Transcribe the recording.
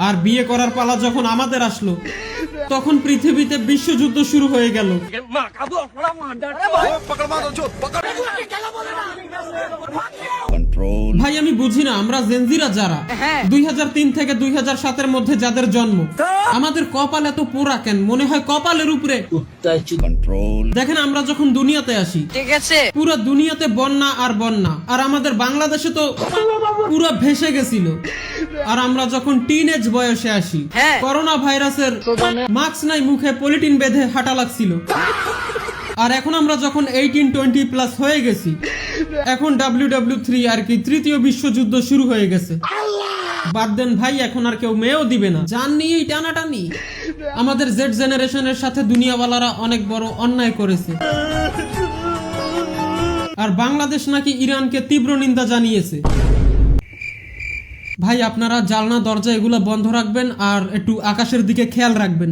আর বিয়ে করার পালা যখন আমাদের আসলো তখন পৃথিবীতে বিশ্বযুদ্ধ শুরু হয়ে গেল। ভাই আমি বুঝি না, আমরা জেনজিরা যারা 2003 থেকে 2007 মধ্যে যাদের জন্ম, আমাদের কপাল এত পোড়া কেন? মনে হয় কপালের উপরে। দেখেন আমরা যখন দুনিয়াতে আসি, ঠিক আছে, পুরো দুনিয়াতে বন্যা আর বন্যা, আর আমাদের বাংলাদেশে তো পুরো ভেসে গেছিল। আর আমরা যখন টিনেজ বয়সে আসি, করোনা ভাইরাসের মাস্ক নাই, মুখে পলিটিন বেঁধে হাঁটা লাগছিল। আর এখন আমরা যখন 18-20+ হয়ে গেছি, এখন WW3 আর কি তৃতীয় বিশ্বযুদ্ধ শুরু হয়ে গেছে। বাদ দেন ভাই, এখন আর কেউ মেয়েও দিবে না, জান নিয়েই টানাটানি। আমাদের জেড জেনারেশনের সাথে দুনিয়াওয়ালারা অনেক বড় অন্যায় করেছে। আর বাংলাদেশ নাকি ইরানকে তীব্র নিন্দা জানিয়েছে। ভাই আপনারা জানলা দরজা এগুলো বন্ধ রাখবেন আর একটু আকাশের দিকে খেয়াল রাখবেন।